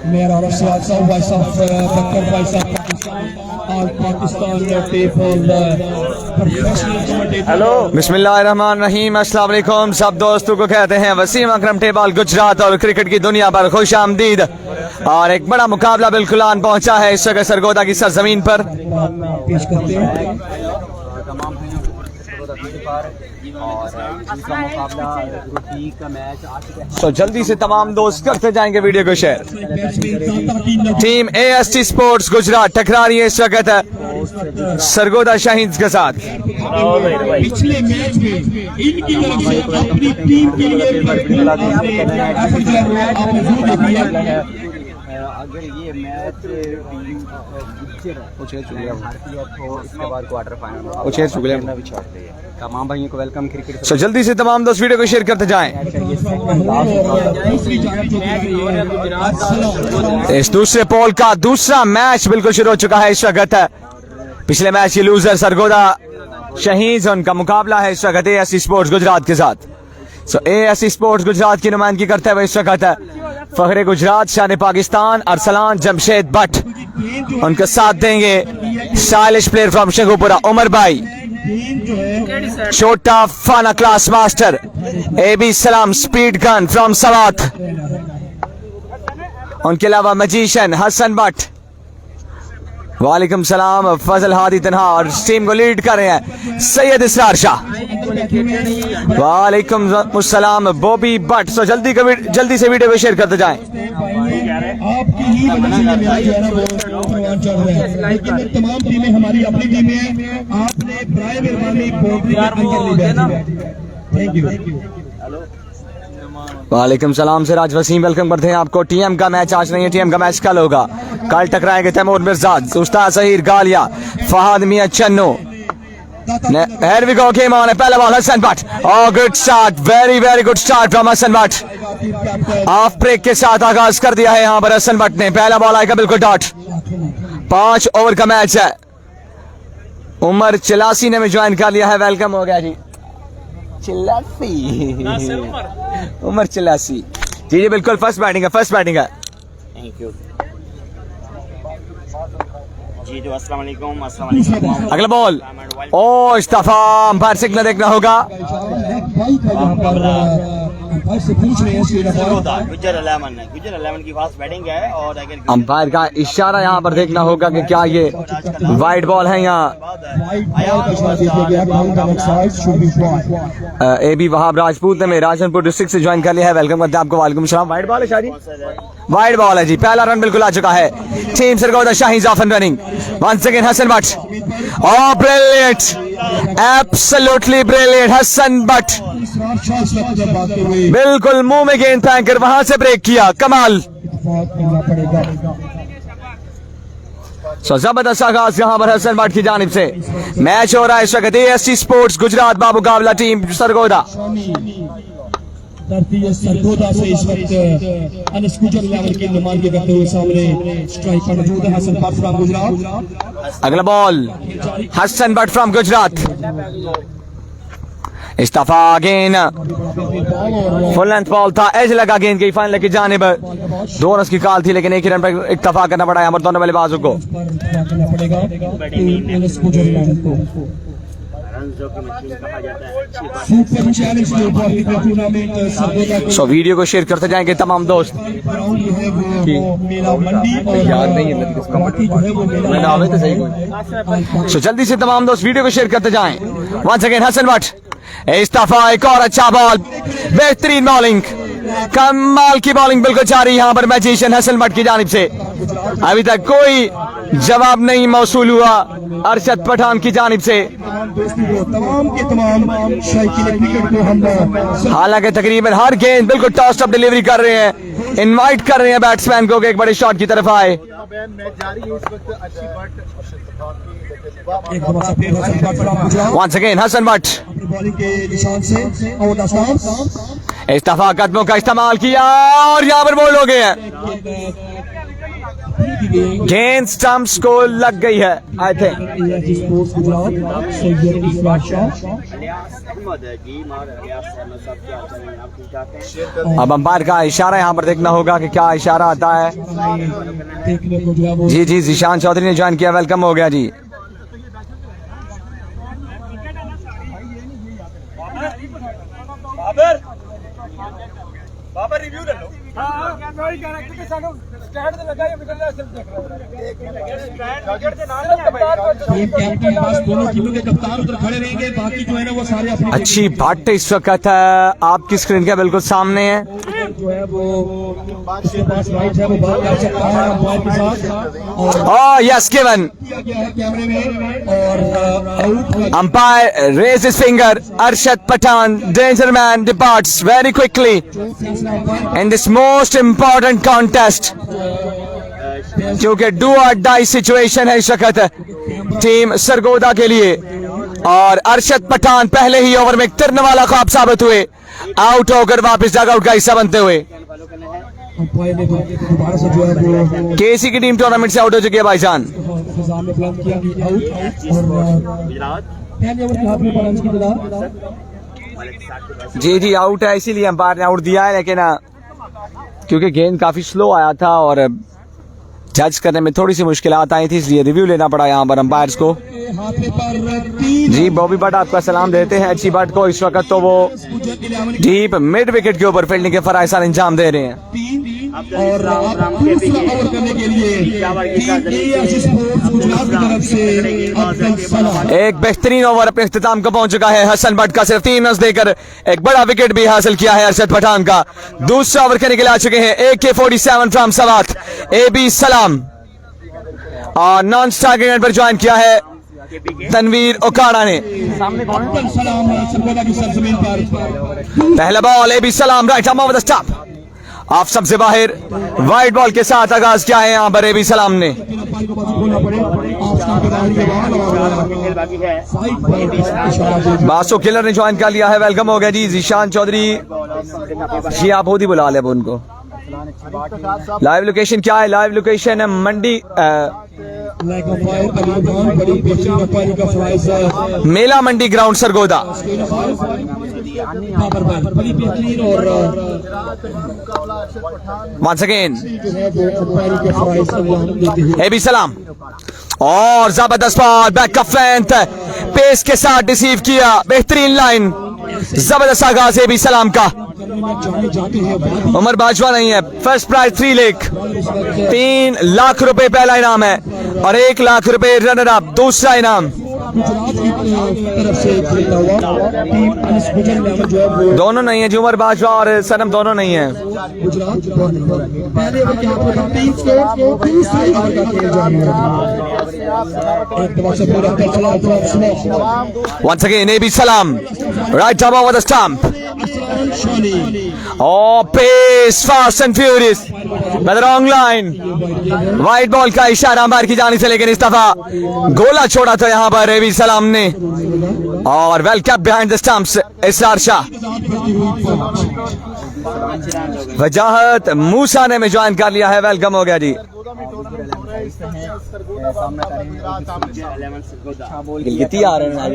Mayor Arif Siad Saab, Vice of Bakr, Vice of Pakistan people, professional commentator. बिस्मिल्लाहिर्रहमानिर्रहीम, अस्सलाम वालेकुम। सब दोस्तों को कहते हैं वसीम अकरम टेबल गुजरात और क्रिकेट की दुनिया पर खुश आमदीद। और एक बड़ा मुकाबला बिल्कुल आन पहुंचा है इस जगह सरगोदा की सरजमीन पर। पेश करते हैं तो जल्दी से तमाम दोस्त करते जाएंगे वीडियो को share. Team AST sports Gujarat टकरा रही है इस वक्त सरगोदा शाहीन्स के साथ। पिछले मैच में इनकी तरफ से अपनी टीम के लिए अगर ये मैच तो इसके बाद क्वार्टर फाइनल तमाम भाइयों को वेलकम क्रिकेट। तो जल्दी से तमाम दोस्त वीडियो को शेयर करते जाएं। इस दूसरे पोल का दूसरा मैच बिल्कुल शुरू हो चुका है इस वक्त। पिछले मैच के लूजर सरगोदा शहीद, उनका मुकाबला है इस वक्त AST स्पोर्ट्स गुजरात के साथ। सो AST स्पोर्ट्स गुजरात की नुमाइंदगी करते हुए इस वक्त फखरे गुजरात, शान पाकिस्तान अरसलान जमशेद भट्ट, उनका साथ देंगे stylish player from Sheikhupura Umar भाई, छोटा फाना class master AB Salam speed gun from Swat, उनके अलावा मजीशियन हसन भट्ट, वालेकुम सलाम फजल हादी तन्हा, और टीम को लीड कर रहे हैं सैयद इसरार शाह, वालेकुम सलाम बॉबी भट्ट। सो जल्दी से वीडियो को शेयर करते जाएं। आपकी ही वजह से ये मैच जो है ना वो रोमांच चल रहा है, लेकिन तमाम टीमें हमारी अपनी टीमें हैं। आपने बराए मेहरबानी बाउंड्री थैंक यू। वालेकुम सलाम से राज वसीम, वेलकम करते हैं आपको। टीएम का मैच आज नहीं है, टीएम का मैच कल होगा। कल टकराएंगे Taimur Mirzad, Ustad Sahir Galia, Fahad Mian Channu. Here we go, game on, पहला ball Hasan Bhatt, oh good start, very good start from Hasan Bhatt. Off break के साथ आगाज कर दिया है यहाँ पर हसन भट्ट ने। पहला बॉल आएगा बिल्कुल डॉट। 5 ओवर का मैच है। उमर चिलासी ने भी ज्वाइन कर लिया है, वेलकम हो गया जी चिल्लासी, उमर चिल्लासी जी बिल्कुल। फर्स्ट बैटिंग है। थैंक यू जी। तो अस्सलाम वालेकुम। अगला बॉल, ओ इस्तीफा, अंपायर सिग्नल देखना होगा। गुजर 11 की फास्ट बैटिंग है और अगर अंपायर का इशारा यहाँ पर देखना होगा कि क्या ये वाइड बॉल है। यहाँ AB वहाब राजपूत ने राजनपुर डिस्ट्रिक्ट से ज्वाइन कर लिया है, वेलकम करते हैं आपको। वालेकुम सलाम। वाइड बॉल है शादी, वाइड बॉल है जी। पहला रन बिल्कुल आ चुका है। Team Sargodha Shaheens off and running. Once again Hasan Bhatt, oh brilliant, absolutely brilliant Hasan Bhatt, बिल्कुल मुंह में गेंद फेंक कर वहां से ब्रेक किया, कमाल। जबरदस्त आगाज यहाँ पर हसन भट्ट की जानिब से। मैच हो रहा है इस वक्त AST स्पोर्ट्स गुजरात बामुकाबला टीम सरगोदा। सरगोदा से इस वक्त अनस्कूटर लेवल की नुमाइंदगी करते हुए सामने स्ट्राइक पर मौजूद है हसन भट्ट फ्रॉम गुजरात। अगला बॉल हसन भट्ट फ्रॉम गुजरात, इस्तीफा गेंद, फुल लेंथ बॉल था, एज लगा गेंद की फाइनल की जानिब। 2 रन की कॉल थी लेकिन एक ही रन पर इत्तफाक करना पड़ा यहाँ पर दोनों बल्लेबाजों को। सो वीडियो को शेयर करते जाएंगे तमाम दोस्त। सो जल्दी से तमाम दोस्त वीडियो को शेयर करते जाएं। वंस अगेन हसन भट्ट, इस्तीफा, एक और अच्छा बॉल, बेहतरीन बॉलिंग, कमाल की बॉलिंग बिल्कुल जारी यहाँ पर मैजिशियन हसन भट्ट की जानिब से। अभी तक कोई जवाब नहीं मौसूल हुआ अरशद पठान की जानिब से। हालांकि तकरीबन हर गेंद बिल्कुल टॉस अप डिलीवरी कर रहे हैं, इनवाइट कर रहे हैं बैट्समैन को कि एक बड़े शॉट की तरफ आए। वंस अगेन हसन भट्ट, इस्तीफा कदमों का इस्तेमाल किया और यहाँ पर बोल हो गए हैं। गेंद स्टंप्स को लग गई है आई थिंक। अब अंपायर का इशारा यहाँ पर देखना होगा कि क्या इशारा आता है। देखने को जो है वो जी जी, जीशान चौधरी ने ज्वाइन किया, वेलकम हो गया जी। टीम कैप्टन बस दोनों टीमों के कप्तान उधर खड़े रहेंगे, बाकी जो है ना वो सारे अपनी अच्छी भट्ट इस वक्त आपकी स्क्रीन के बिल्कुल सामने है। जो है वो उसके पास राइट है, वो बात कर सकता है अंपायर के साथ और Oh yes, given. किया गया है कैमरे में और out Umpire raised his finger. Arshad Pathan, danger man, departs very quickly in this most important contest. क्योंकि डू और डाई सिचुएशन है इस वक्त टीम सरगोदा के लिए, और अरशद पठान पहले ही ओवर में तिरने वाला ख्वाब साबित हुए, आउट होकर वापस डगआउट का हिस्सा बनते हुए। अंपायर ने दोबारा से जो है वो केसी की टीम टूर्नामेंट से आउट हो चुकी है भाईजान। फिजा में प्लान किया कि आउट और पहले ओवर के हाथ में बॉल की बता जी जी, आउट है, इसीलिए अंपायर ने आउट दिया है, लेकिन क्योंकि गेंद काफी स्लो आया था और जज करने में थोड़ी सी मुश्किलात आई थी, इसलिए रिव्यू लेना पड़ा यहाँ पर अंपायर्स को। हाथ में पर तीन जी बॉबी भट्ट आपका सलाम देते हैं अच्छी भट्ट को। इस वक्त तो वो डीप मिड विकेट के ऊपर फील्डिंग के फराइज अंजाम दे रहे हैं। और आप दूसरा ओवर करने के लिए टीम ARC स्पोर्ट्स गुजरात की तरफ से अब्दुल सलाम एक बेहतरीन ओवर अपने इख्तिताम को पहुंच चुका है। हसन भट्ट का सिर्फ 3 रन देकर एक बड़ा विकेट भी हासिल किया है अरशद पठान का। दूसरा ओवर करने के लिए आ चुके हैं AK-47 फ्रॉम सवात AB सलाम, और नॉन स्ट्राइकिंग एंड पर ज्वाइन किया है तनवीर ओकाड़ा ने। अब्दुल सलाम सरगोदा की सरजमीन पर पहला बॉल AB सलाम right arm over the stump, of सबसे बाहर वाइड बॉल के साथ आगाज किया है यहाँ पर AB सलाम ने। अंपायर को बाजू खोलना पड़े ऑफ स्टंप के बाहर के बाद साइड पर इशारा दे बासो किलर ने ज्वाइन कर लिया है, वेलकम हो गया जी। जीशान चौधरी जी, आप खुद ही बुला ले अब उनको। लाइव लोकेशन क्या है? लाइव लोकेशन है मंडी लाइक अंपायर अलीखान बड़ी बेहतरीन अंपायर का फ्राइज है मेला मंडी ग्राउंड सरगोदा। बड़ी बेहतरीन और वंस अगेन जो है वो अंपायर के फ्राइज अंजाम देते हुए AB सलाम, और जबरदस्त बॉल बैक का फ्लेंथ पेस के साथ रिसीव किया, बेहतरीन लाइन, जबरदस्त आगाज AB सलाम का। जाने जाते हैं उमर बाजवा नहीं है, फर्स्ट प्राइज 3 लाख 3 लाख रुपए पहला इनाम है और 1 लाख रुपए रनर अप दूसरा इनाम। गुजरात की तरफ से खेलता हुआ टीम अनस गुजर में जो है वो दोनों नहीं है जी, उमर बाजवा और सनम दोनों नहीं है। गुजरात पहले ओवर के हाथ में 3 स्कोर, दूसरे ओवर का खेल जारी है। एक दफा से पूरा कर चला तो Once again AB सलाम right arm over the stump, oh pace fast and furious by the wrong line, wide ball का इशारा अंपायर की जानी से, लेकिन इस दफा गोला छोड़ा था यहाँ पर AB सलाम ने, और well kept behind the stumps Israr Shah. Wajahat Musa ने में ज्वाइन कर लिया है, वेलकम हो गया जी। गिलगित आ रहे हैं,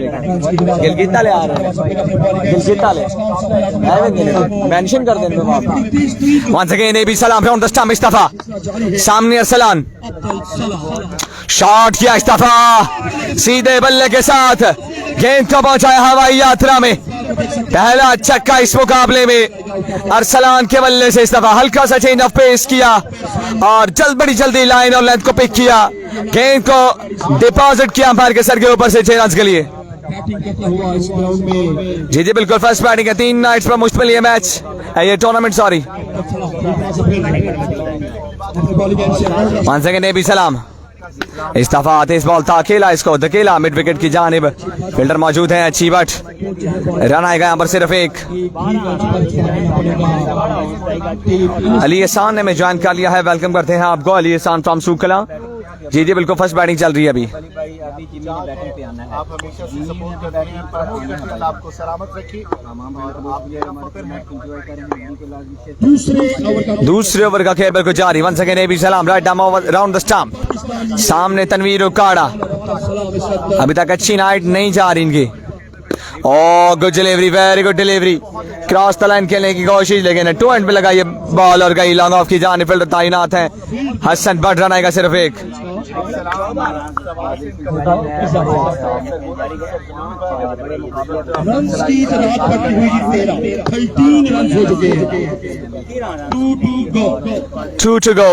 गिलगित ले आ रहे हैं, गिलगित ले मेंशन कर देंगे वहां। वंस अगेन AB सलाम फ्रॉम द स्टंप, इस दफा सामने अरसलान शॉट किया, इस दफा सीधे बल्ले के साथ गेंद को पहुंचाया हवाई यात्रा में। पहला छक्का इस मुकाबले में अरसलान के बल्ले से, इस दफा हल्का सा चेंज ऑफ पेस किया और बड़ी जल्दी लाइन और लेंथ को पिक किया, गेंद को डिपॉजिट किया अंपायर के सर के ऊपर से 6 रन के लिए। बैटिंग करता हुआ इस ग्राउंड में जी जी बिल्कुल, फर्स्ट बैटिंग है, 3 नाइट्स पर मुश्तमिल ये मैच है, ये tournament sorry. Once again AB Salam, इस दफा तेज बॉल था, अकेला इसको धकेला मिड विकेट की जानिब, फील्डर मौजूद है अच्छी बट रन आएगा यहाँ पर सिर्फ 1। अली एहसान ने में ज्वाइन कर लिया है, वेलकम करते हैं आपको अली एहसान फ्रॉम सूखला। जी जी बिल्कुल, फर्स्ट बैटिंग चल रही है अभी। आप हमेशा से सपोर्ट करते हैं, पर आपको सलामत रखिए। दूसरे ओवर का खेल बिल्कुल जारी, वंस अगेन AB सलाम right arm over round the stump, सामने तनवीर ओकाड़ा। अभी तक अच्छी नाइट नहीं जा रही इनकी, good delivery, very good delivery, cross the line खेलने की कोशिश, लेकिन टू एंड पे लगा ये बॉल और गई लॉन्ग ऑफ की जानिब। फील्डर तैनात है हसन बट, रन आएगा सिर्फ एक। रन्स की तादाद बढ़ती हुई 13 रन हो चुके हैं। 2 to go।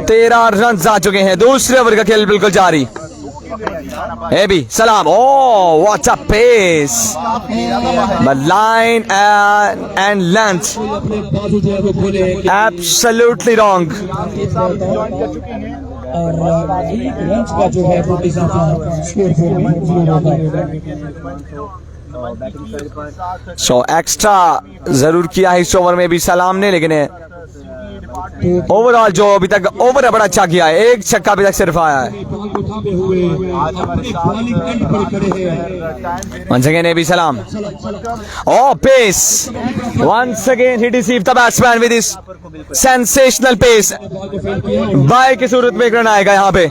13 रन आ चुके हैं। दूसरे ओवर का खेल बिल्कुल जारी। ए बी सलाम, oh what a pace, but line and length absolutely wrong। और एक रन का जो है वो इजाफा स्कोर सो एक्स्ट्रा जरूर किया है इस ओवर में भी सलाम ने, लेकिन ओवरऑल जो अभी तक ओवर बड़ा अच्छा किया है। एक छक्का अभी तक सिर्फ आया है। Once again AB Salam, oh pace, once again he deceived the batsman with his sensational pace। Bye की सूरत में एक रन आएगा यहाँ पे।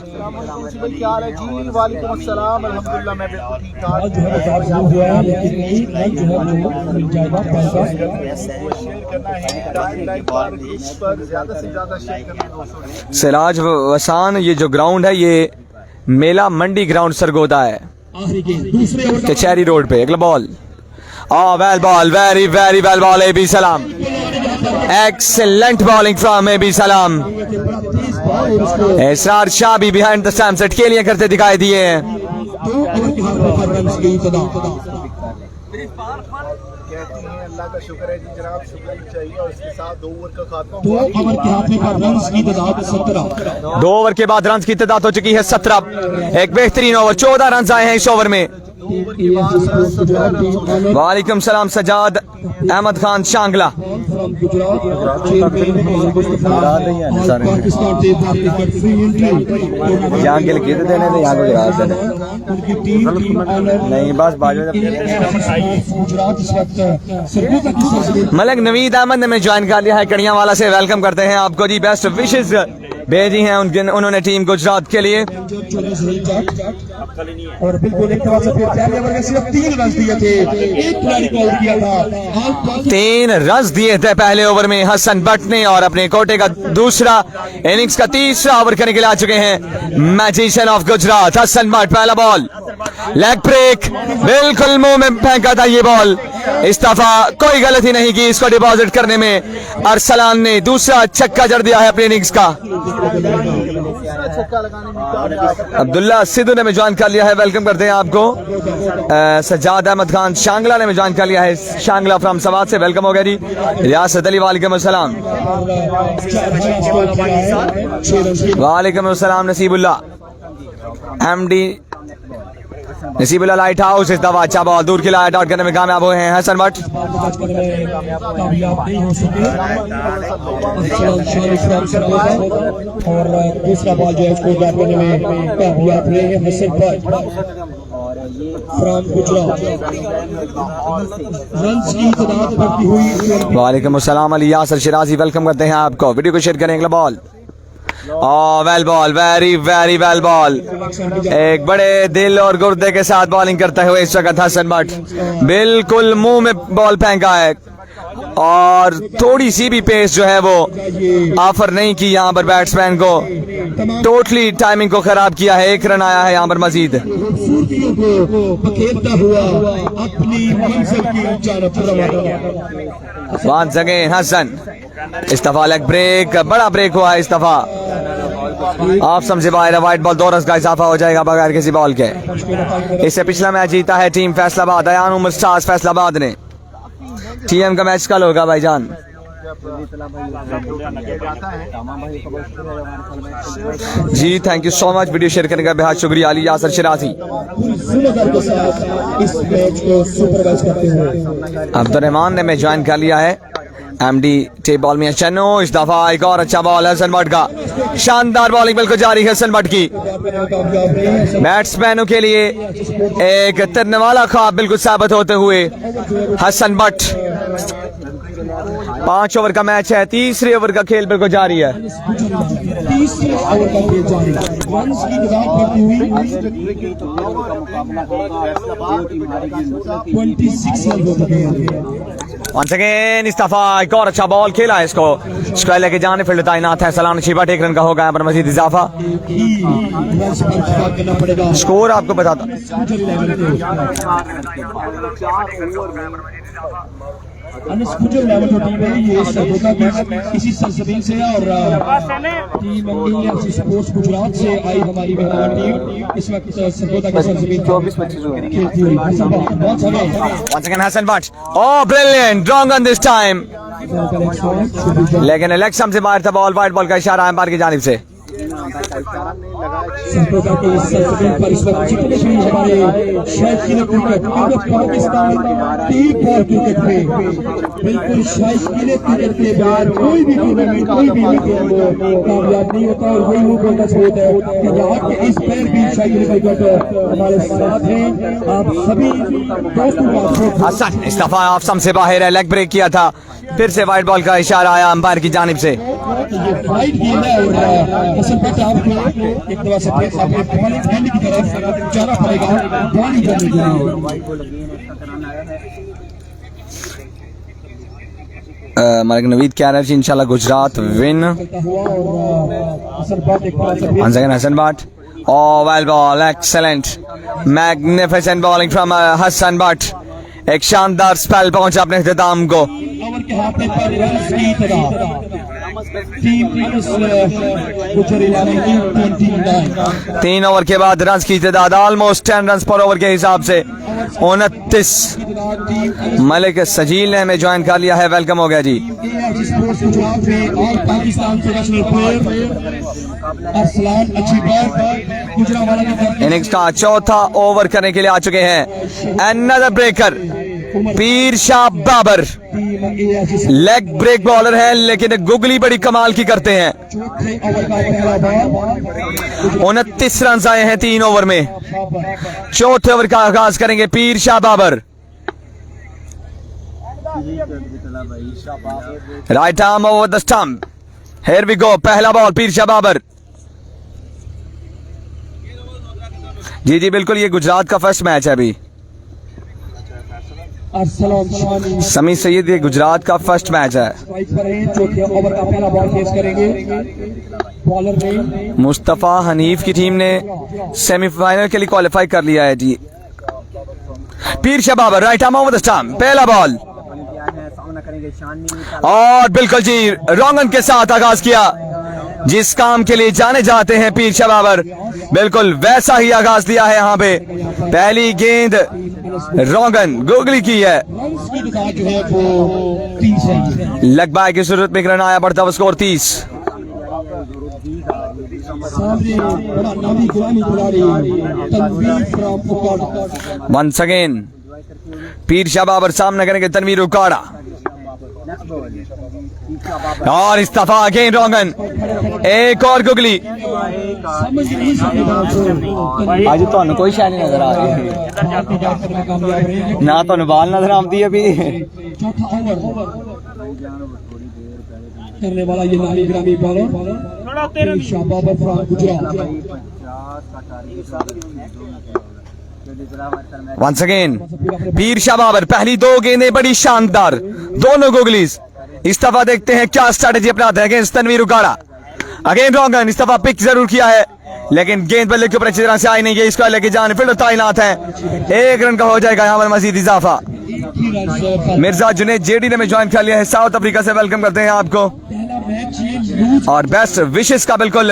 सिराज वसान, ये जो ग्राउंड है ये मेला मंडी ग्राउंड सरगोदा है, कचहरी रोड पे। अगला ball, well ball, very very well ball AB सलाम, एक्सेलेंट बॉलिंग फ्रॉम AB सलाम। इसरार शाह भी बिहाइंड द स्टैम्प सेट के लिए करते दिखाई दिए हैं। अल्लाह का शुक्र है जी जनाब, शुक्र ही चाहिए। और इसके साथ 2 ओवर का खात्मा, 2 ओवर के हाथ में रन्स की तादाद 17। 2 ओवर के बाद रन की तादाद हो चुकी है 17। एक बेहतरीन ओवर, 14 रन आए हैं इस ओवर में। वालेकुम सलाम सजाद अहमद खान शांगला। नहीं बस मलिक नवीद अहमद ने ज्वाइन कर लिया है कड़ियां वाला से। वेलकम करते हैं आपको जी, बेस्ट विशेष भेजी हैं उन्होंने टीम गुजरात के लिए। और बिल्कुल एक तरह से फिर पहले ओवर में सिर्फ 3 रन दिए थे, एक खिलाड़ी को आउट किया था। 3 रन दिए थे पहले ओवर में हसन बट ने, और अपने कोटे का दूसरा इनिंग्स का तीसरा ओवर करने के लिए आ चुके हैं मैजिशियन ऑफ गुजरात हसन बट। पहला बॉल लेग ब्रेक, बिल्कुल मुंह में फेंका था ये बॉल। इस दफा कोई गलती नहीं की इसको डिपॉजिट करने में। अरसलान ने दूसरा छक्का जड़ दिया है अपने इनिंग्स का। अब्दुल्ला सिद्धू ने ज्वाइन कर लिया है, वेलकम करते हैं आपको। सजाद अहमद खान शांगला ने ज्वाइन कर लिया है, शांगला फ्रॉम सवाद से, वेलकम हो गया जी। रियासत अली वालेकुम अस्सलाम। वालेकुम अस्सलाम Naseebullah MD Naseebullah light house. इस दफा अच्छा बॉल दूर की लाइट आउट करने में कामयाब हुए हैं हसन बट। और दूसरा बॉल जो है उसको बैट करने में कामयाब रहे हैं हसन बट फ्रॉम गुजरात। रन्स की तादाद बढ़ती हुई। वालेकुम अस्सलाम अली यासर शिराजी, वेलकम करते हैं आपको। वीडियो को शेयर करें। अगला ball, well ball, very very well ball. एक बड़े दिल और गुर्दे के साथ बॉलिंग करते हुए इस वक्त हसन बट, बिल्कुल मुंह में बॉल फेंका है और थोड़ी सी भी पेस जो है वो ऑफर नहीं की यहाँ पर बैट्समैन को। टोटली टाइमिंग को खराब किया है। 1 रन आया है यहाँ पर मजीद। वंस अगेन हसन, इस दफा लेग ब्रेक, बड़ा ब्रेक हुआ है इस दफा। आप समझे बाहर, वाइट बॉल 2 रन का इजाफा हो जाएगा बगैर किसी बॉल के। इससे पिछला मैच जीता है टीम फैसलाबाद, अयान उमर स्टार्स फैसलाबाद ने। टीएम का मैच कल होगा भाईजान। जी thank you so much, video share करने का बेहद शुक्रिया अली यासर शिराजी। अब्दुर्रहमान ने मैं ज्वाइन कर लिया है MD टेप बॉल में चन्नो। इस दफा एक और अच्छा बॉल हसन बट का, शानदार बॉलिंग बिल्कुल जारी है हसन बट की। बैट्समैनों के लिए एक तरने वाला ख्वाब बिल्कुल साबित होते हुए हसन बट 5 ओवर का मैच है, तीसरे ओवर का खेल बिल्कुल जारी है। तीसरे ओवर का खेल जारी, रन्स की डिमांड करती हुई 26 रन हो चुके हैं। Once again इस्तीफा, एक और अच्छा बॉल खेला है इसको स्क्वायर लेके जाने, फील्ड तैनात है सलाम नशीबा, 1 रन का होगा यहाँ पर मजीद इजाफा। स्कोर आपको बताता अनस्कूटर लेवल जो टीम है ये सरगोदा की इसी सरजमीन से है और टीम इंडियन स्पोर्ट्स गुजरात से आई हमारी मेहमान टीम इस वक्त सरगोदा की सरजमीन 24-25 खेलती हुई। Once again Hassan Butt, oh brilliant, wrong on this time, लेकिन लेग स्टंप से बाहर था बॉल, वाइड बॉल का इशारा अंपायर की जानिब से। सरगोदा के सरजमीन पर इस वक्त जितने भी हमारे शौकीन क्रिकेट पाकिस्तान टीम पर क्रिकेट में बिल्कुल शौकीन क्रिकेट के बाद कोई भी टूर्नामेंट कोई भी गेम वो कामयाब नहीं होता और वही वो बोलना चाहते हैं कि यहाँ के इस पैर भी शौकीन क्रिकेट हमारे साथ हैं। आप सभी दोस्तों का हसन इस्तीफा ऑफ स्टंप से बाहर है, लेग ब्रेक किया था, फिर से वाइड बॉल का इशारा आया अंपायर की जानिब से। ये फाइट गेम है और असल में आपको एक दफा से फिर अपने बॉलिंग एंड की तरफ जाना पड़ेगा बॉलिंग करने के लिए। मालिक नवीद क्या एनर्जी, इंशाल्लाह Gujarat win. Once again Hassan Butt, oh well ball, excellent, magnificent bowling from Hassan Butt, एक शानदार स्पेल पहुंचा अपने इख्तिताम को। ओवर के हाथ में पर रन्स की तादाद टीम गुजर इलाके की 29। 3 ओवर के बाद रन की तादाद ऑलमोस्ट 10 रन पर ओवर के हिसाब से 29। मलिक सजील ने हमें ज्वाइन कर लिया है, वेलकम हो गया जी। स्पोर्ट्स गुजरात में और पाकिस्तान प्रोफेशनल प्लेयर अरसलान अच्छी बात गुजरावाला की इनिंग्स का चौथा ओवर करने के लिए आ चुके हैं। Another breaker Pir Shah Babar, leg break bowler है लेकिन गुगली बड़ी कमाल की करते हैं। 29 रन आए हैं 3 ओवर में। चौथे ओवर का आगाज करेंगे Pir Shah Babar, right arm over the stump, here we go, पहला बॉल पीर शाह बाबर। जी जी बिल्कुल, ये गुजरात का फर्स्ट मैच है अभी। समी सैयद, ये गुजरात का फर्स्ट मैच है। चौथे ओवर का पहला बॉल फेस करेंगे बॉलर में मुस्तफा हनीफ की टीम ने सेमीफाइनल के लिए क्वालिफाई कर लिया है जी। Pir Shah Babar, right arm over the stump, पहला बॉल और बिल्कुल जी रोंगन के साथ आगाज किया। जिस काम के लिए जाने जाते हैं पीर शाह बाबर, बिल्कुल वैसा ही आगाज दिया है यहाँ पे। पहली गेंद रोंगन गुगली की है, लग बाय की सूरत में एक रन आया, बढ़ता हुआ score 30। Once again Pir Shah Babar सामने करेंगे तनवीर उकाड़ा और इस्तीफा अगेन रोंगन, एक और गुगली। आज तो कोई शायद नहीं नजर आ रही ना, तो बाल नजर आती है अभी। करने वाला ये नामी ग्रामी bowler Shah Babar from Gujrat. Once again Pir Shah Babar, पहली 2 गेंदें बड़ी शानदार, दोनों गुगलीज। इस्तीफा देखते हैं क्या स्ट्रेटेजी अपनाते हैं अगेंस्ट तनवीर उकाड़ा। अगेन रोंगन, इस्तीफा पिक जरूर किया है लेकिन गेंद बल्ले के ऊपर अच्छी तरह से आई नहीं है, इसको लेके जाने फील्डर तैनात है। 1 रन का हो जाएगा यहाँ पर मजीद इजाफा। मिर्जा जुनेद जेडी ने ज्वाइन कर लिया है साउथ अफ्रीका से, वेलकम करते हैं आपको और बेस्ट विशेष का बिल्कुल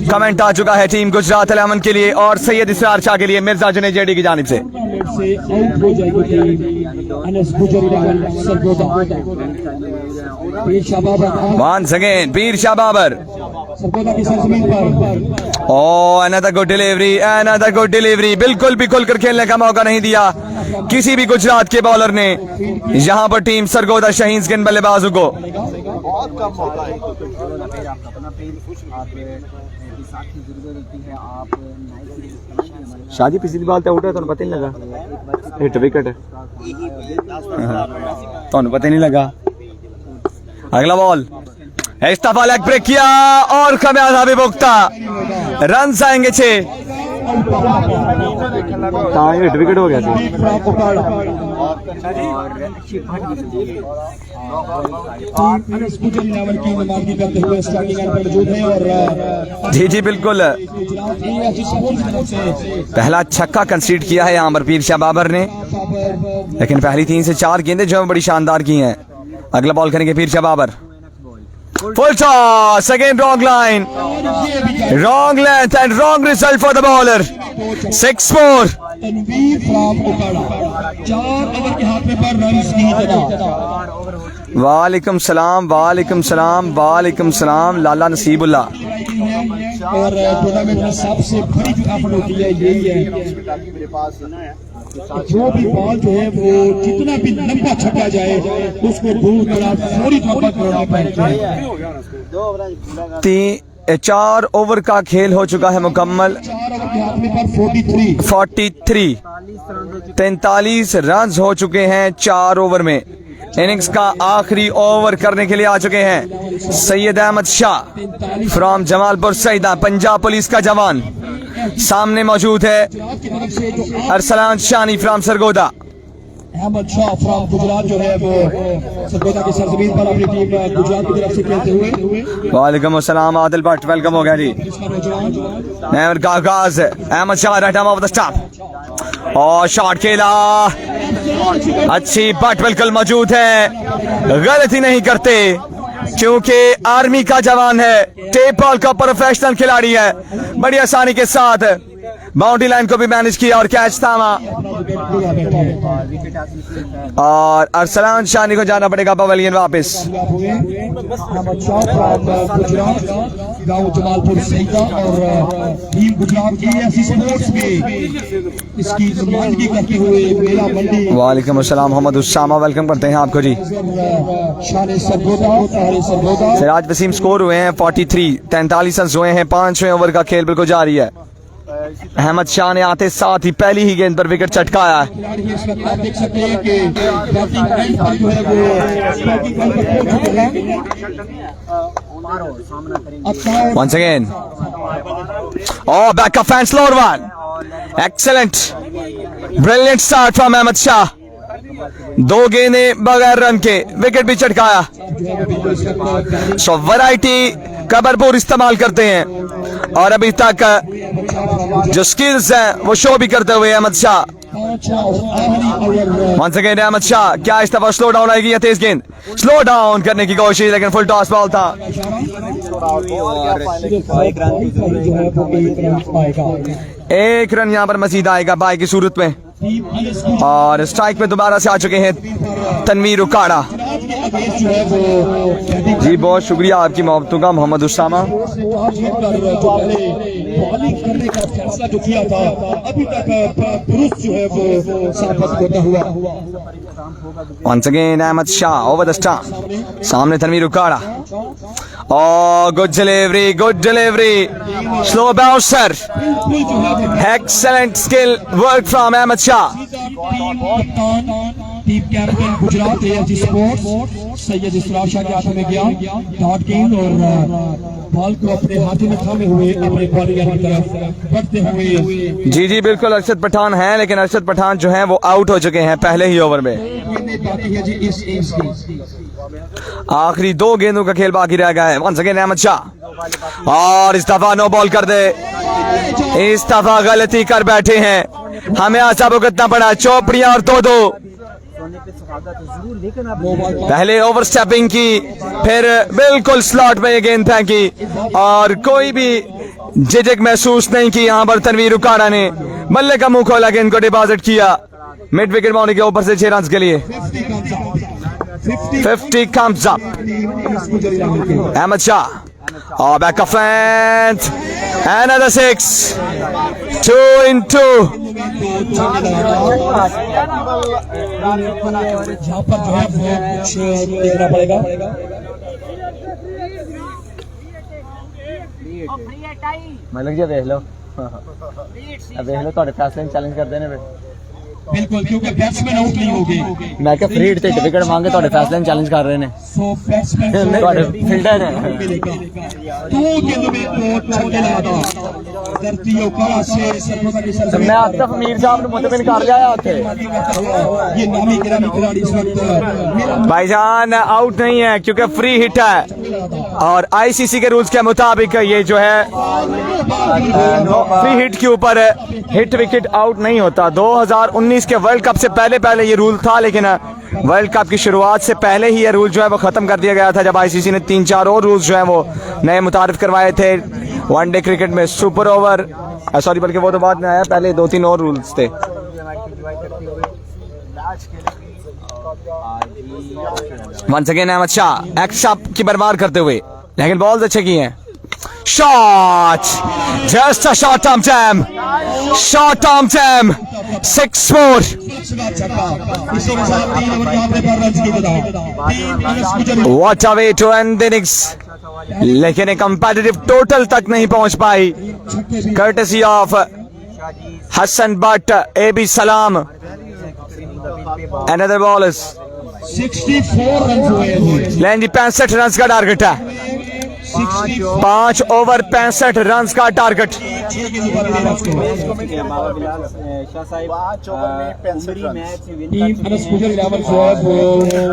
कमेंट आ चुका है टीम गुजरात अल-अमन के लिए और सैयद इसरार शाह के लिए मिर्जा जुनेद जेडी की जानिब से। Once again Pir Shah Babar, oh another good delivery, another good delivery. बिल्कुल भी खुलकर खेलने का मौका नहीं दिया किसी भी गुजरात के बॉलर ने यहां पर टीम सरगोदा शहीन्स के बल्लेबाजों को। शादी पिछली बाल तो उठा तो पता नहीं लगा, हिट विकेट है तो पता नहीं लगा। अगला बॉल, इस दफा लेग ब्रेक किया और कामयाबी भुगता, रन आएंगे 6। विकेट हो गया था। जी जी बिल्कुल, पहला छक्का कंसीड किया है यहाँ पर पीर शाह बाबर ने, लेकिन पहली 3 से 4 गेंदें जो है बड़ी शानदार की हैं। अगला बॉल करेंगे Pir Shah Babar, full toss again, wrong line, wrong length and wrong result for the bowler. 6 more. Tanveer from Okara 4 over के हाथ में पर रन नहीं देना। वालेकुम सलाम, वालेकुम सलाम, वालेकुम सलाम लाला नसीबुल्ला। और टूर्नामेंट में सबसे बड़ी जो एफर्ट होती है यही है, जो भी बॉल जो है वो जितना भी लंबा छक्का जाए उसको दूर दराज फौरी तौर पर करना पड़ता है। 4 ओवर का खेल हो चुका है मुकम्मल। 4 ओवर के हाथ में पर 43 43 रन हो चुके हैं 4 ओवर में। इनिंग्स का आखिरी ओवर करने के लिए आ चुके हैं सैयद अहमद शाह फ्रॉम जमालपुर सईदा, पंजाब पुलिस का जवान। सामने मौजूद है अरसलान शानी फ्रॉम सरगोदा। अहमद शाह फ्रॉम गुजरात जो है वो सरगोदा की सरजमीन पर अपनी टीम गुजरात की तरफ से खेलते हुए। वालेकुम अस्सलाम आदिल भट्ट, वेलकम हो गया जी। नैमर का आगाज, Ahmed Shah right arm off the stump और शॉट खेला, अच्छी बट बिल्कुल मौजूद है, गलती नहीं करते क्योंकि आर्मी का जवान है, टेप बॉल का प्रोफेशनल खिलाड़ी है। बड़ी आसानी के साथ बाउंड्री लाइन को भी मैनेज किया और कैच थामा, और अरसलान शानी को जाना पड़ेगा पवेलियन वापस। गांव जमालपुर सईदा और टीम गुजरात की ऐसी स्पोर्ट्स में इसकी नुमाइंदगी करते हुए मेला मंडी। वालेकुम अस्सलाम मोहम्मद उस्सामा, वेलकम करते हैं आपको जी। सिराज वसीम स्कोर हुए हैं 43, 43 रन हुए हैं। 5वें ओवर का खेल बिल्कुल जारी है। अहमद शाह ने आते साथ ही पहली ही गेंद पर विकेट चटकाया है। देख सकते हैं कि बैटिंग एंड पर जो है वो Once again, oh back of fence lower one, excellent, brilliant start from Ahmad Shah. 2 गेंदें बगैर रन के, विकेट भी चटकाया। सो वैरायटी का भरपूर इस्तेमाल करते हैं और अभी तक जो स्किल्स हैं वो शो भी करते हुए अहमद शाह। Once again अहमद शाह, क्या इस दफा स्लो डाउन आएगी या तेज गेंद? स्लो डाउन करने की कोशिश, लेकिन फुल टॉस बॉल था। एक रन यहाँ पर मजीद आएगा बाई की सूरत में, और स्ट्राइक में दोबारा से आ चुके हैं तनवीर उकाड़ा। जी बहुत शुक्रिया आपकी मोहब्बतों का मोहम्मद उस्सामा। जो किया था अभी तक पुरुष जो है वो साबित होता हुआ। Once again Ahmad Shah over the stump, सामने Tanveer Ukara, good delivery, good delivery, slow bouncer, excellent skill work from Ahmad Shah. Team captain Gujrat AFC sports Syed Israr Shah के हाथों में गया डॉट गेंद और बॉल को अपने हाथों में थामे हुए अपने बॉलिंग की तरफ बढ़ते हुए। जी जी बिल्कुल, अरशद पठान है, लेकिन अरशद पठान जो है वो आउट हो चुके हैं पहले ही ओवर में। आखिरी 2 गेंदों का खेल बाकी रह गया है। वंस अगेन अहमद शाह, और इस दफा नो बॉल कर दे, इस दफा गलती कर बैठे हैं, हमें आशा भुगतना पड़ा। चौपड़ियां और 2-2, पहले ओवर स्टेपिंग की, फिर बिल्कुल स्लॉट में ये गेंद फेंकी और कोई भी झिझक महसूस नहीं की यहाँ पर तनवीर उकाड़ा ने। बल्ले का मुंह खोला, गेंद को डिपॉजिट किया मिड विकेट बाउंड्री के ऊपर से 6 रन के लिए। 50 comes up, Ahmed Shah, back of length, another 6, 2 in 2। यहाँ पर जो है वो कुछ देखना पड़ेगा। मतलब जी देख लो, अब देख लो, थोड़े फैसले चैलेंज कर देने पे। बिल्कुल, क्योंकि बैट्समैन आउट नहीं होगी। मैं क्या फ्री हिट ते विकेट मांगे ਤੁਹਾਡੇ फैसले ने चैलेंज कर रहे ने सो बैट्समैन ਤੁਹਾਡੇ फील्डर मिलेगा। तू गेंदों में दो छक्के लगाता, धरती औकात से सरफरोश की सरजमीं मैं आतिफ मीर साहब ने मुतमिन कर लिया है ये नामी गिरामी खिलाड़ी इस वक्त मेरा भाईजान आउट नहीं है क्योंकि फ्री हिट है और आईसीसी के रूल्स के मुताबिक ये जो है फ्री हिट के ऊपर हिट विकेट आउट नहीं होता। 2019 के वर्ल्ड कप से पहले ये रूल था, लेकिन वर्ल्ड कप की शुरुआत से पहले ही ये रूल जो है वो खत्म कर दिया गया था, जब आईसीसी ने 3-4 और रूल्स जो है वो नए मुतारिफ करवाए थे। वनडे क्रिकेट में सुपर ओवर, सॉरी बल्कि वो तो बाद में आया, पहले 2-3 और रूल्स थे। Once again Ahmed Shah extra की बर्बाद करते हुए, लेकिन बॉल्स अच्छे किए हैं। Shot, just a short term jam, short term jam, 6 4। इसी के साथ 3 ओवर यहाँ पे पर रन की बता। What a way to end the innings, लेकिन एक कंपेटिटिव टोटल तक नहीं पहुंच पाई। Courtesy of Hasan Butt, AB Salam, another ball is 64 run हुए हैं। लें जी 65 रन का टारगेट है, 5 ओवर 65 रन का टारगेट।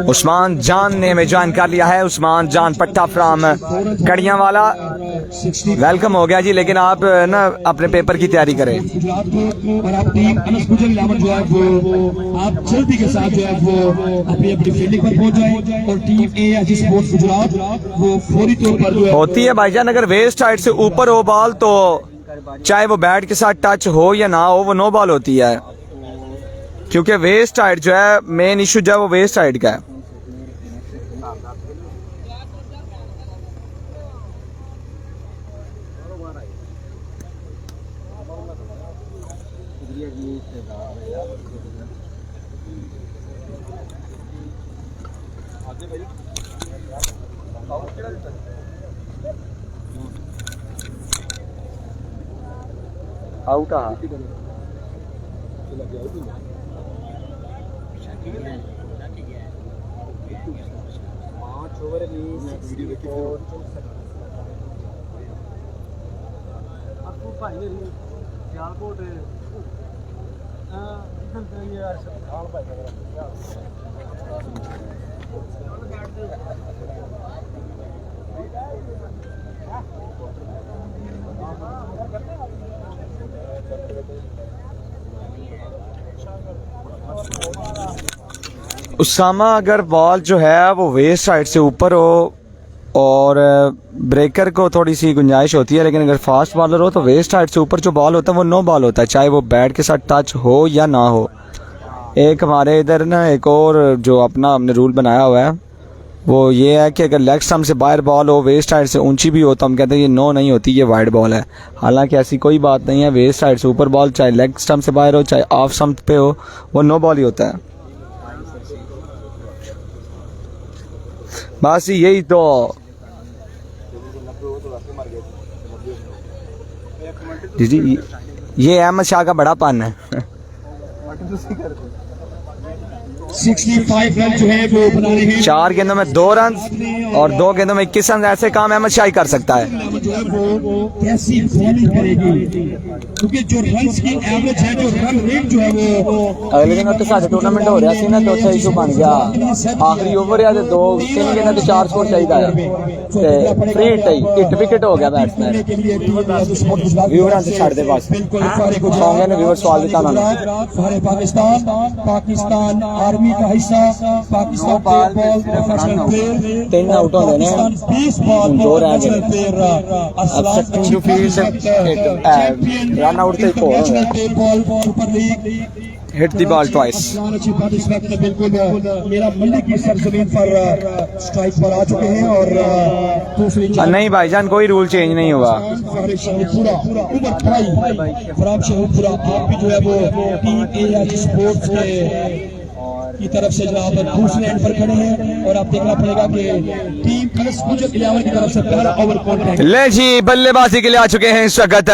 उस्मान जान ने हमें ज्वाइन कर लिया है, उस्मान जान पट्टा फ्राम कड़ियां वाला, वेलकम हो गया जी। लेकिन आप ना अपने पेपर की तैयारी करें। और आप टीम अनस गुजर इलावत जो है वो आप जल्दी के साथ जो है वो अपनी अपनी फील्डिंग पर पहुंच जाए और टीम ए स्पोर्ट्स गुजरात वो फौरी तौर पर जो है होती है भाईजान, अगर वेस्ट साइड से ऊपर हो बॉल तो चाहे वो बैट के साथ टच हो या ना हो वो नो बॉल होती है, क्योंकि वेस्ट साइड जो है मेन इशू जो है वो वेस्ट साइड का है। आउट आ उसामा, अगर बॉल जो है वो वेस्ट साइड से ऊपर हो और ब्रेकर को थोड़ी सी गुंजाइश होती है, लेकिन अगर फास्ट बॉलर हो तो वेस्ट साइड से ऊपर जो बॉल होता है वो नो बॉल होता है, चाहे वो बैट के साथ टच हो या ना हो। एक हमारे इधर ना एक और जो अपना हमने रूल बनाया हुआ है वो ये है कि अगर लेग स्टंप से बाहर बॉल हो, वेस्ट साइड से ऊंची भी हो, तो हम कहते हैं ये नो नहीं होती, ये वाइड बॉल है। हालांकि ऐसी कोई बात नहीं है, वेस्ट साइड से ऊपर बॉल चाहे लेग स्टंप से बाहर हो चाहे ऑफ स्टंप पे हो, वो नो बॉल ही होता है। बस यही तो जी, ये अहमद शाह का बड़ा पान है। 65 रन जो है वो बना रहे हैं। 4 गेंदों में 2 रन और 2 गेंदों में 21 रन, ऐसे काम अहमद शाह ही कर सकता है। जो है वो कैसी बॉलिंग करेगी, क्योंकि जो रन्स की एवरेज है, जो रन रेट जो है वो अगले दिन उत्ते साडे टूर्नामेंट हो रहा सी ना, तो उत्थे इशू बन गया, आखिरी ओवर या 2-3 गेंदां ते 4 स्कोर चाहिदा है ते फ्री हिट हिट विकेट हो गया बैट्समैन। के लिए टीम व्यूअर से छाड़ दे बस सॉन्ग ने व्यूअर सवाल दिता ना सारे पाकिस्तान आर्मी का हिस्सा, Pakistan ball professional player 3 out हो गए ने, 20 बॉल 2 रह प्रोफेशनल गए। प्लेयर अब second to field run out से एक और ball super league hit the ball twice. अच्छी बात इस वक्त बिल्कुल मेरा मंडी की सरजमीन पर स्ट्राइक पर आ चुके हैं और दूसरी नहीं भाईजान कोई रूल चेंज नहीं होगा। पूरा उमर फराम शेखपुरा आप भी जो है वो टीम ए स्पोर्ट्स के की तरफ से जनाब दूसरे एंड पर खड़े हैं और आप देखना पड़ेगा कि टीम अनस गुजर इलावत की तरफ से पहला ओवर कॉन्टैक्ट। ले जी बल्लेबाजी के लिए आ चुके हैं इस वक्त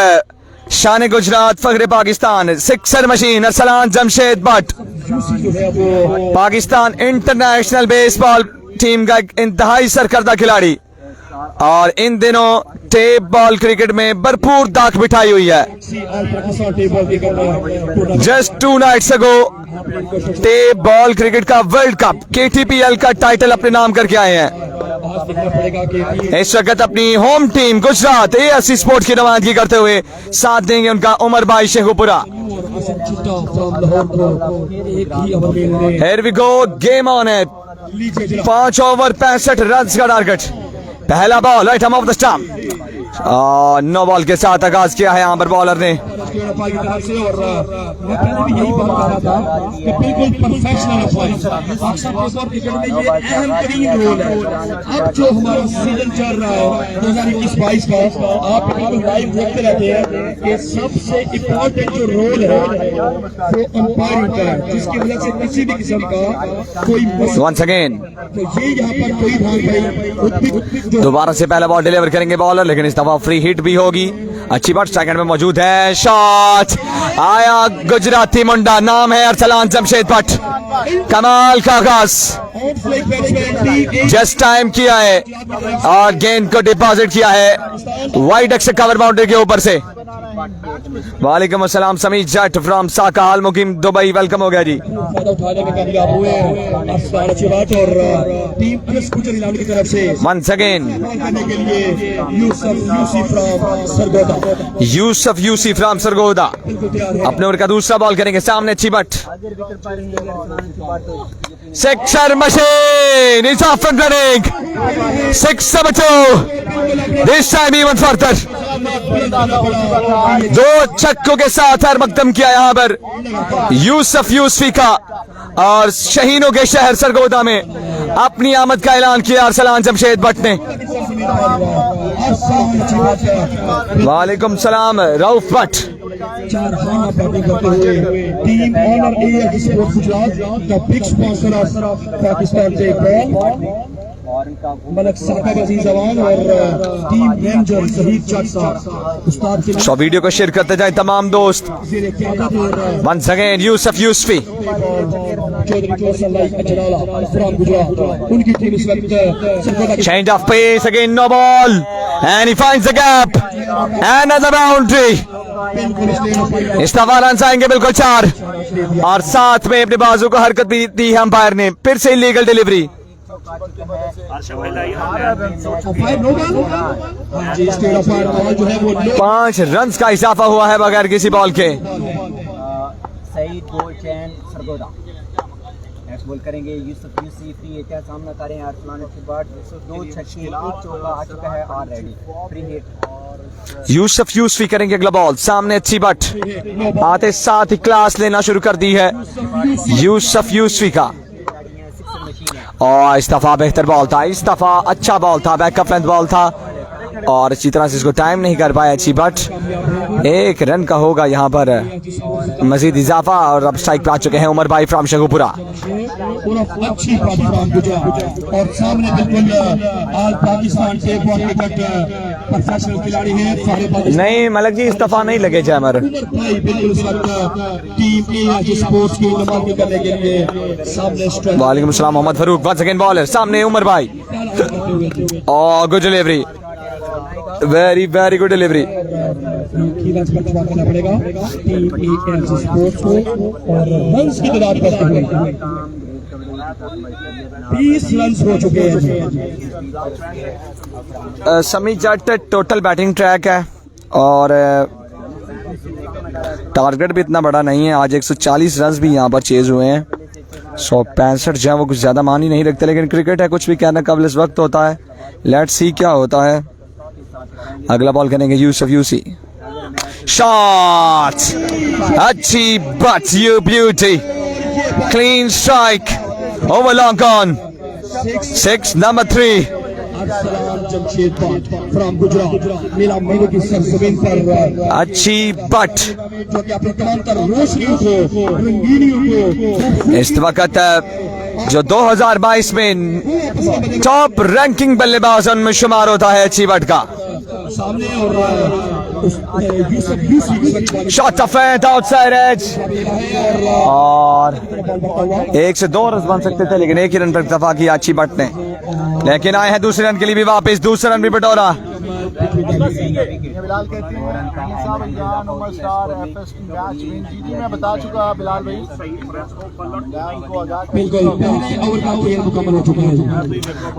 शान गुजरात फख्र Pakistan sixer machine Arsalan Jamshed Bhatt UC जो है वो पाकिस्तान इंटरनेशनल बेसबॉल टीम का एक इंतहाई सरकर्दा खिलाड़ी और इन दिनों टेप बॉल क्रिकेट में भरपूर दाग बिठाई हुई है। Just 2 nights ago tape ball cricket का वर्ल्ड कप KTPL का टाइटल अपने नाम करके आए हैं। इस वक्त अपनी home team Gujrat AFC sports की नुमाइंदगी करते हुए साथ देंगे उनका उमर भाई Sheikhupura. Here we go, game on है। 5 ओवर 65 रन का टारगेट। पहला ball right off the stump, no ball के साथ आगाज किया है यहाँ पर बॉलर ने। बिल्कुल प्रोफेशनल अब जो हमारा सीजन चल रहा है 2021-22 का, आप लाइव देखते रहते हैं कि सबसे इम्पोर्टेंट जो रोल है वो अंपायरिंग का है, जिसकी वजह से किसी भी किस्म का कोई वंस अगेन तो ये यहाँ पर कोई भाग दोबारा से पहला बॉल डिलीवर करेंगे बॉलर, लेकिन इस दफा फ्री हिट भी होगी। अच्छी बात, सेकंड में मौजूद है, शॉट आया गुजराती मुंडा, नाम है अरसलान जमशेद भट्ट। कमाल का आगाज, जस्ट टाइम किया है और गेंद को डिपॉजिट किया है वाइड एक्स कवर बाउंड्री के ऊपर से। वालेकुम अस्सलाम समीर जट फ्रॉम साका हाल मुकीम दुबई, वेलकम हो गया जी। उठाने में कामयाब हुए अच्छी बात। और टीम की तरफ से वंस अगेन करने के लिए यूसुफ यूसी फ्रॉम सरगोदा अपने ओवर का दूसरा बॉल करेंगे, सामने अच्छी but sixer machine is of and running, 6 बचो दिस टाइम इवन फर्दर। 2 छक्कों के साथ हर मकदम किया यहाँ पर यूसुफ यूसफी का और शहीनों के शहर सरगोदा में अपनी आमद का ऐलान किया अरसलान जमशेद भट्ट ने। वालेकुम सलाम Rauf Bhatt. Team owner AFC sports Gujrat the big sponsor of Pakistan tech ball Malik साहब अजीज जवान और टीम मैनेजर शहीद चक साहब उस्ताद के सो वीडियो को शेयर करते जाए तमाम दोस्त। वंस अगेन यूसुफ यूसफी उनकी टीम इस वक्त change of pace again, no ball and he finds the gap, another boundary. इस दफा रन आएंगे बिल्कुल 4 और साथ में अपने बाजू को हरकत भी दी है अंपायर ने, फिर से इलीगल डिलीवरी। 5 रन का इजाफा हुआ है बगैर किसी बॉल के। सईद गोलचैन सरगोदा नेक्स्ट बॉल करेंगे यूसुफ यूसी फ्री हिट सामना करें अरसलान भट्ट, 2 छक्के 1 चौका आ चुका है already free hit. Yusuf Yusufi करेंगे अगला बॉल, सामने अच्छी बट आते साथ ही क्लास लेना शुरू कर दी है यूसुफ यूसफी का। और इस दफा बेहतर बॉल था, इस दफा अच्छा बॉल था, बैकअप लेंथ बॉल था और अच्छी तरह से इसको टाइम नहीं कर पाया अच्छी बट 1 रन का होगा यहाँ पर मजीद इजाफा। और अब स्ट्राइक पे आ चुके हैं उमर भाई फ्रॉम शेखुपुरा। अच्छी और सामने बिल्कुल आज पाकिस्तान के प्रोफेशनल खिलाड़ी हैं नहीं मलक जी, इस दफा नहीं लगे जैमर। बिल्कुल टीम AFC स्पोर्ट्स की नुमाइंदगी करने के लिए सामने। वालेकुम सलाम Mohammad Farooq, once again bowler, सामने उमर भाई और good delivery, very very good delivery. करना पड़ेगा टीम AFC स्पोर्ट्स को और रन्स की तादाद करते हुए 20 रन हो चुके हैं। समी जट टोटल बैटिंग ट्रैक है और टारगेट भी इतना बड़ा नहीं है। आज 140 रन भी यहाँ पर चेज हुए हैं। 165 जो है वो कुछ ज्यादा मान ही नहीं रखते, लेकिन क्रिकेट है, कुछ भी कहना कबल इस वक्त होता है। लेट्स सी क्या होता है। अगला बॉल करेंगे यूसुफ यूसी, शॉट अच्छी but you beauty, clean strike over long on 6 number 3 Jamshed Bhatt from Gujrat नीला महीने की सरजमीन पर अच्छी बट जो कि अपने तमाम तर रोशनियों को रंगीनियों को इस वक्त जो 2022 में टॉप रैंकिंग बल्लेबाज उनमें शुमार होता है अच्छी बट का। सामने और यूसुफ शॉट फेंट आउटसाइड एज और 1 से 2 रन बन सकते थे लेकिन एक ही रन पर इक्तफा किया अच्छी बट ने, लेकिन आए हैं दूसरे रन के लिए भी वापस, दूसरा रन भी बटोरा। बिलाल कहते हैं साहब ईरान Umar star FST match win GT में बता चुका बिलाल भाई को आजाद बिल्कुल पहले ओवर का खेल मुकम्मल हो चुका है।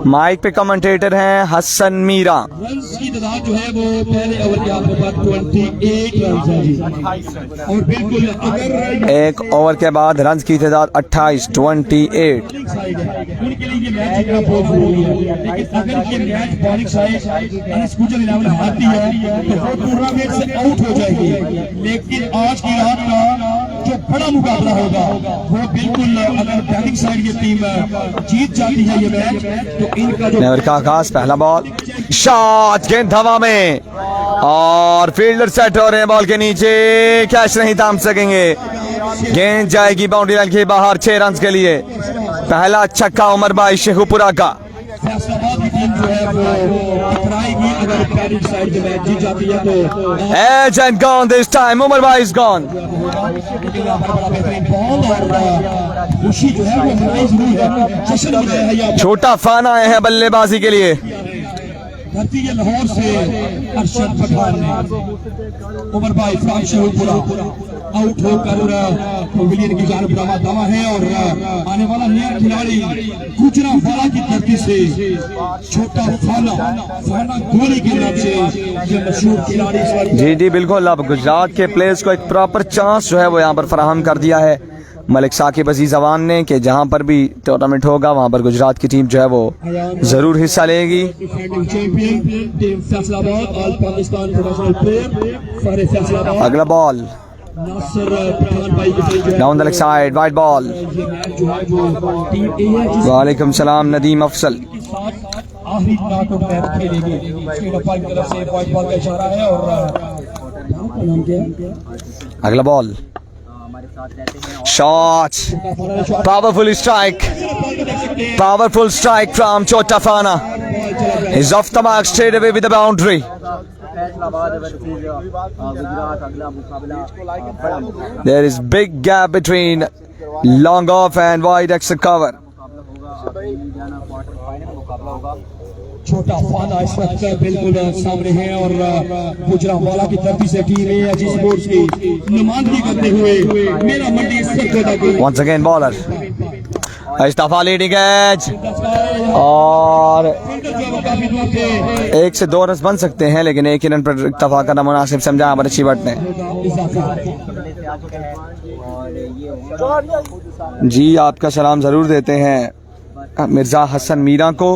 माइक पे कमेंटेटर हैं हसन मीरा। रन्स की तादाद जो है वो पहले ओवर के आपके पास 28 रन है जी, और बिल्कुल अगर एक ओवर के बाद रन की तादाद 28 साइड है उनके लिए ये मैच जीतना बहुत जरूरी है, लेकिन अगर ये मैच बॉलिंग साइड अनस्कूजल 11 हारती है तो वो टूर्नामेंट से आउट हो जाएगी। लेकिन आज की रात का जो बड़ा मुकाबला होगा वो बिल्कुल अगर बैटिंग साइड की टीम जीत जाती है ये मैच तो इनका जो नेवर का आगाज, पहला बॉल शॉट, गेंद हवा में और फील्डर सेट हो रहे हैं बॉल के नीचे, कैच नहीं थाम सकेंगे, गेंद जाएगी बाउंड्री लाइन के बाहर 6 रन के लिए। पहला छक्का उमर भाई शेखुपुरा का। फैसलाबाद की टीम जो है वो टकराएगी अगर बैटिंग साइड की मैच जीत जाती है तो Edge and gone this time. Umar Bhai is gone. बेहतरीन बॉल और खुशी जो है वो मनाई जरूर है, जश्न मनाया है यहाँ छोटा फान आए हैं बल्लेबाजी के लिए। धरती के लाहौर से अरशद पठान ने उमर भाई फ्राम शेखुपुरा आउट होकर पवेलियन की जानिब दावा है और आने वाला नया खिलाड़ी गुजरांवाला की धरती से छोटा फाना गोली के नाम से ये मशहूर खिलाड़ी इस बार जी जी बिल्कुल, अब गुजरात के प्लेयर्स को एक प्रॉपर चांस जो है वो यहाँ पर फराहम कर दिया है मलिक साकिब अजीज अवान ने कि जहाँ पर भी टूर्नामेंट होगा वहाँ पर गुजरात की टीम जो है वो जरूर हिस्सा लेगी। Defending champion team Faisalabad all Pakistan professional player फहरे फैसलाबाद अगला बॉल नासिर पठान भाई की टीम जो है down the leg side, wide ball. ये मैच जो है वो टीम ए है जिसके वालेकुम सलाम नदीम अफसल। साथ आखिरी नॉकआउट मैच खेलेगी। स्टेट अंपायर की तरफ से व्हाइट बॉल का इशारा है और नाम क्या है? अगला बॉल हमारे साथ रहते हैं शॉट, पावरफुल स्ट्राइक फ्रॉम छोटा फाना, he's off the mark straight away with the boundary. Faisalabad versus Gujarat अगला मुकाबला बड़ा मुकाबला There is big gap between long off and wide exit cover. होगा, जाना क्वार्टर फाइनल मुकाबला होगा। छोटा फाना इस वक्त बिल्कुल सामने है और गुजरांवाला की धरती से टीम ए एच स्पोर्ट्स की नुमाइंदगी करते हुए मेरा मंडी सरगोदा की Once again bowler. Istafa leading edge और 1 से 2 रन बन सकते हैं लेकिन एक ही रन पर इत्तफा करना मुनासिब समझा यहाँ पर अच्छी बट ने। जी आपका सलाम जरूर देते हैं मिर्जा हसन मीरा को,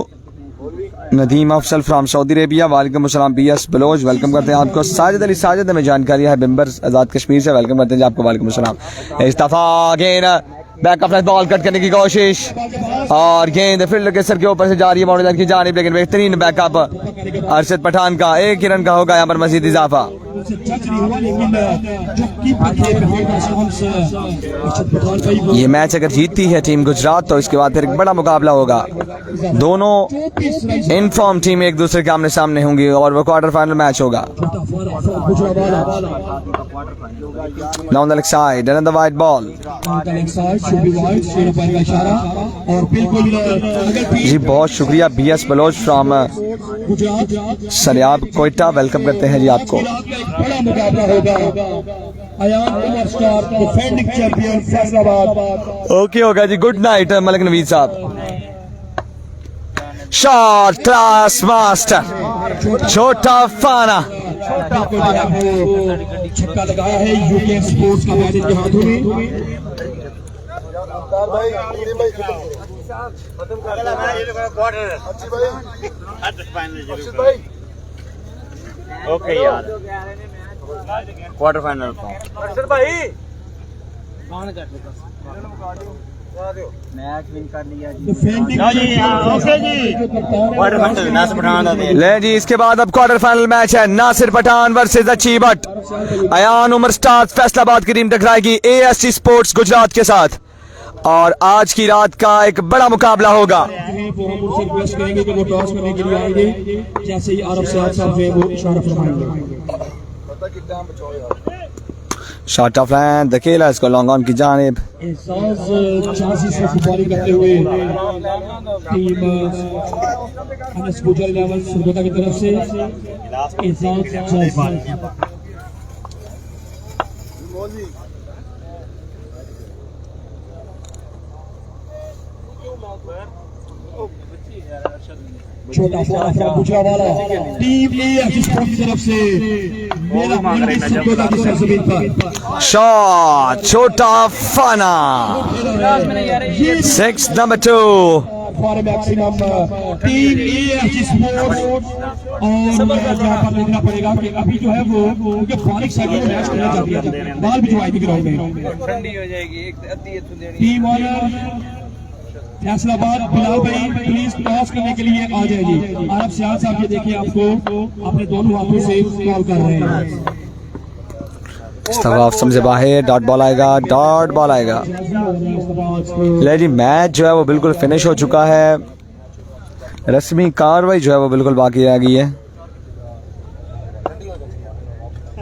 Nadeem Afsal from Saudi Arabia, वालेकुम अस्सलाम BS बलोच, वेलकम करते हैं आपको। साजिद अली साजिद हमें जानकारी है बिम्बर आजाद कश्मीर से, वेलकम करते हैं आपको, वालेकुम अस्सलाम। इस्ताफा गेंद बैक ऑफ बॉल कट करने की कोशिश और गेंद फील्डर के सर के ऊपर से जा रही है बाउंड्री लाइन की जानिब, लेकिन बेहतरीन बैकअप अरशद पठान का, 1 ही रन का होगा यहाँ पर मजीद इजाफा। ये मैच अगर जीतती है टीम गुजरात तो इसके बाद फिर एक बड़ा मुकाबला होगा, दोनों इनफॉर्म टीम एक दूसरे के आमने सामने होंगी और वो क्वार्टर फाइनल मैच होगा। Down the leg side and the wide ball. जी बहुत शुक्रिया BS Baloch from Sariab Quetta, welcome करते हैं जी आपको। बड़ा मुकाबला होगा Ayan Umar star defending champion Faisalabad. Okay होगा जी, good night Malik Naveed Sahab. Shot class master छोटा फाना, छक्का लगाया है यूके स्पोर्ट्स का मैच के हाथों में। ओके यार क्वार्टर फाइनल मैच विन कर लिया जी। क्वार्टर फाइनल नासिर पठान दा दे ले जी। इसके बाद अब क्वार्टर फाइनल मैच है नासिर पठान वर्सेस अच्छी बट। अयान उमर स्टार्स फैसलाबाद की टीम टकराएगी ASC स्पोर्ट्स गुजरात के साथ। और आज की रात का एक बड़ा मुकाबला होगा। वो हम उनसे रिक्वेस्ट करेंगे कि वो टॉस करने के लिए आएंगे, जैसे ही आरब सियाद साहब जो है वो इशारा फरमाएंगे। शॉट ऑफ लैंड धकेला इसको लॉन्ग ऑन की जानिब। एहसास 86 से फुटबॉलिंग करते हुए टीम अनस गुजर लेवल सरगोदा की तरफ से एहसास 86। छोटा फौरा गुजरावाला टीम ए स्पोर्ट की तरफ से मेरा मंडी सरगोदा की सरजमीन पर शॉट छोटा फाना 6 number 2 for maximum team A sports. और यहाँ पर देखना पड़ेगा कि अभी जो है वो उनके फारिग साइड में मैच खेला जाती है, बाल भी जो आएगी ग्राउंड में ठंडी हो जाएगी। टीम ऑनर फैसलाबाद बिलाल भाई प्लीज टॉस करने के लिए आ जाएगी। आरब सियाद साहब ये देखिए आपको अपने दोनों हाथों से कॉल कर रहे हैं। इस्तवाफ समझे बाहर, डॉट बॉल आएगा, डॉट बॉल आएगा। लेकिन मैच जो है वो बिल्कुल फिनिश हो चुका है, रस्मी कार्रवाई जो है वो बिल्कुल बाकी रह गई है।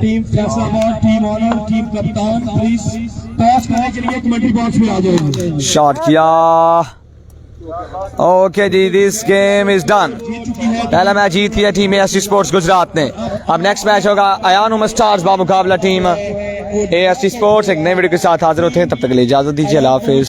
Team Faisalabad, team owner, team कप्तान प्लीज टॉस करने के लिए कमेंट्री बॉक्स में आ जाएगी। शॉट किया, ओके जी, दिस गेम इज डन। पहला मैच जीत लिया टीम एएसटी स्पोर्ट्स गुजरात ने। अब नेक्स्ट मैच होगा अयान उमर स्टार्स बा मुकाबला टीम एएसटी स्पोर्ट्स। एक नए वीडियो के साथ हाजिर होते हैं, तब तक के लिए इजाजत दीजिए, अल्लाह हाफिज।